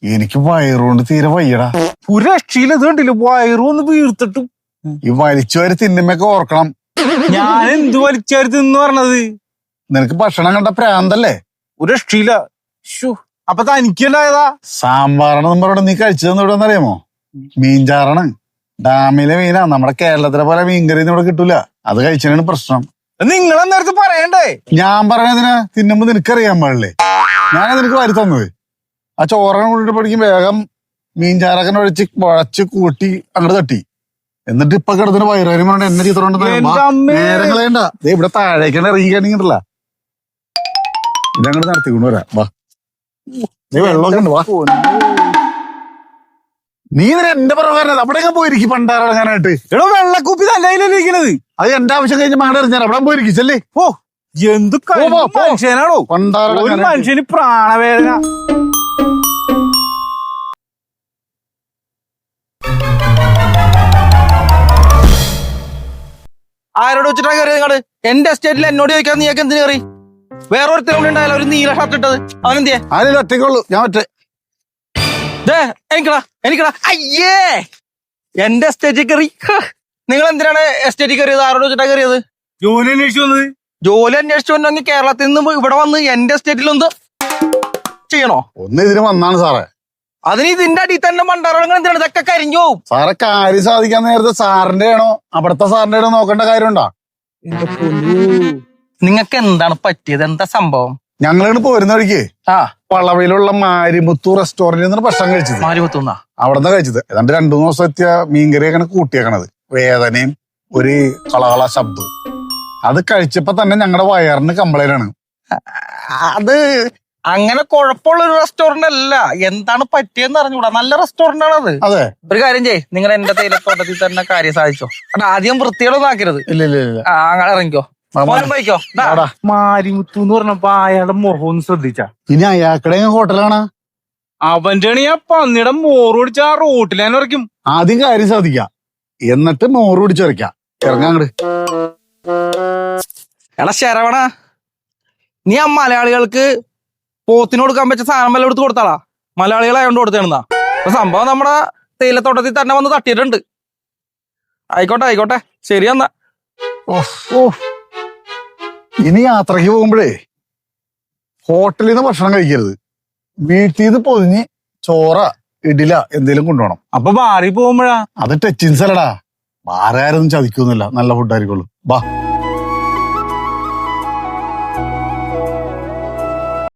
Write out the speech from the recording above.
എനിക്ക് വയറുകൊണ്ട് തീരെ വയ്യടാ. ഒരു രക്ഷയില്ല. ഇത് കണ്ടില്ല, വയറൊന്ന് വീർത്തിട്ടും. ഈ വലിച്ചുവരെ തിന്നുമ്പൊക്കെ ഓർക്കണം. ഞാൻ എന്ത് വലിച്ചായിരുന്നു പറഞ്ഞത്? നിനക്ക് ഭക്ഷണം കണ്ട പ്രാന്തല്ലേ? ഒരു രക്ഷയില്ല. അപ്പൊ തനിക്കുണ്ടായതാ? സാമ്പാറാണെന്ന് പറഞ്ഞ നീ കഴിച്ചതെന്ന് ഇവിടെ അറിയാമോ? മീൻചാറാണ്. ഡാമിലെ മീനാ. നമ്മുടെ കേരളത്തിലെ പോലെ മീൻകറി ഇവിടെ കിട്ടൂല. അത് കഴിച്ചാണ് പ്രശ്നം. നിങ്ങൾ നേരത്തെ പറയണ്ടേ? ഞാൻ പറയണതിനാ? തിന്നുമ്പോ നിനക്കറിയാൻ പാടില്ലേ? ഞാനാ നിനക്ക് വാരി തന്നത്. ആ ചോറനെ കൊണ്ടിട്ട് പഠിക്കും വേഗം മീൻചാറൊക്കെ ഒഴിച്ച് കുഴച്ച് കൂട്ടി അങ്ങോട്ട് തട്ടി. എന്നിട്ട് ഇപ്പൊ കിടന്നിട്ട് വയറുകാരും പറഞ്ഞ എന്നെ ചീത്തോണ്ട് നേരം കളയണ്ട. ഇവിടെ താഴേക്കാണ് ഇറങ്ങിക്കണില്ല. ഇതങ്ങോട്ട് നടത്തി കൊണ്ടുവരാ. വാ, വെള്ളമൊക്കെ ഉണ്ട്. വാ, നീ ഇവരെ എന്റെ പ്രകാരം അവിടെ പോയിരിക്കും പണ്ടാറങ്ങാനായിട്ട്. എടോ, വെള്ളക്കുപ്പി തലയിലിരിക്കണത്. അത് എന്റെ ആവശ്യം കഴിഞ്ഞ് മാറി എറിഞ്ഞാൽ അവിടെ പോയിരിക്കല്ലേ. ഓ, എന്ത് മനുഷ്യനാണോ ഒരു മനുഷ്യന് പ്രാണവേദന. ആരോട് വെച്ചിട്ടാ കയറി? നിങ്ങള് എന്റെ എസ്റ്റേറ്റിൽ എന്നോട് ചോദിക്കാൻ നീയൊക്കെ എന്തിനു കയറി? വേറൊരുത്തരും ഉണ്ടായാലും ഒരു നീല ഷർട്ട് ഇട്ടത് അവനെന്തിയെ? ആരും ഒറ്റയ്ക്കുള്ളൂ, ഞാൻ ഒറ്റ. എനിക്കടാ അയ്യേ എന്റെ എസ്റ്റേറ്റിൽ കയറി. നിങ്ങൾ എന്തിനാണ് എസ്റ്റേറ്റിൽ കയറിയത്? ആരോട് വെച്ചിട്ടാ കയറിയത്? ജോലി അന്വേഷിച്ചു വന്നത്. ജോലി അന്വേഷിച്ചു വന്നെങ്കിൽ കേരളത്തിൽ നിന്ന് ഇവിടെ വന്ന് എന്റെ എസ്റ്റേറ്റിൽ ഒന്ന് ചെയ്യണോ? ഒന്ന് ഇതിന് വന്നാണ് സാറേ. അതിന് ഇതിന്റെ അടിയിൽ തന്നെ മണ്ടാറങ്ങൾ എന്തിനാണ്? ഇതൊക്കെ കരിഞ്ഞു പോവും. സാറെ കാര്യം സാധിക്കാൻ നേരത്തെ സാറിന്റെ ആണോ അവിടുത്തെ സാറിന്റെ ആണോ നോക്കേണ്ട കാര്യമുണ്ടോ? നിങ്ങൾക്ക് എന്താണ് പറ്റിയത്? എന്താ സംഭവം? ഞങ്ങളിവിടെ പോരുന്ന വഴിക്ക് ആ പളവയിലുള്ള മാരിമുത്തു റെസ്റ്റോറന്റിൽ നിന്ന് ഭക്ഷണം കഴിച്ചത്. മാരിമുത്തുന്നാ അവിടെ നിന്ന് കഴിച്ചത്. ഏതാണ്ട് 2-3 ദിവസം എത്തിയ മീൻകറിയൊക്കെ കൂട്ടിയേക്കണത്. വേദനയും ഒരു കളകള ശബ്ദവും. അത് കഴിച്ചപ്പോ തന്നെ ഞങ്ങളുടെ വയറിന് കംപ്ലൈന്റാണ്. അത് അങ്ങനെ കുഴപ്പമുള്ള ഒരു റെസ്റ്റോറന്റ് അല്ല. എന്താണ് പറ്റിയെന്ന് അറിഞ്ഞൂടാ. നല്ല റെസ്റ്റോറന്റ് ആണ് അത്. അതെ, ഒരു കാര്യം ചെയ്യ്, നിങ്ങൾ എന്റെ തേയിലത്തോട്ടത്തിൽ തന്നെ കാര്യം സാധിച്ചോ. കാരണം ആദ്യം വൃത്തികളൊന്നും ആക്കരുത്. ഇല്ല അങ്ങനെ ഇറങ്ങിക്കോ, പോയിക്കോ. മാരിമുത്തു എന്ന് പറഞ്ഞപ്പോ അയാളുടെ മുഖം ഒന്ന് ശ്രദ്ധിച്ച. ഇനി അയാൾക്കടെ ഹോട്ടലാണ്. അവന്റെ ആ പന്നിയുടെ മോറ് പിടിച്ച ആ റോട്ടിൽ ഞാൻ ഉറയ്ക്കും. ആദ്യം കാര്യം സാധിക്കാം, എന്നിട്ട് മോറ് പിടിച്ചുറയ്ക്കാം. ഇറങ്ങാങ്ങട്. എടാ ശരവണ, നീ ആ മലയാളികൾക്ക് പോത്തിന് കൊടുക്കാൻ പറ്റിയ സാധനം വല്ല എടുത്ത് കൊടുത്താളാ. മലയാളികളായോണ്ട് കൊടുത്തേണെന്നാ. അപ്പൊ സംഭവം നമ്മുടെ തേയിലത്തോട്ടത്തിൽ തന്നെ വന്ന് തട്ടിയിട്ടുണ്ട്. ആയിക്കോട്ടെ ശരി എന്നാ. ഇനി യാത്രക്ക് പോകുമ്പോഴേ ഹോട്ടലിൽ നിന്ന് ഭക്ഷണം കഴിക്കരുത്. വീട്ടിൽ നിന്ന് പൊതിഞ്ഞ് ചോറ ഇഡില എന്തേലും കൊണ്ടുപോകണം. അപ്പൊ ബാറി പോകുമ്പോഴാ? അത് ടച്ചിൻസ് അല്ലടാ. ബാറുകാരൊന്നും ചതിക്കൊന്നുമില്ല, നല്ല ഫുഡായിരിക്കുള്ളൂ. ബാ.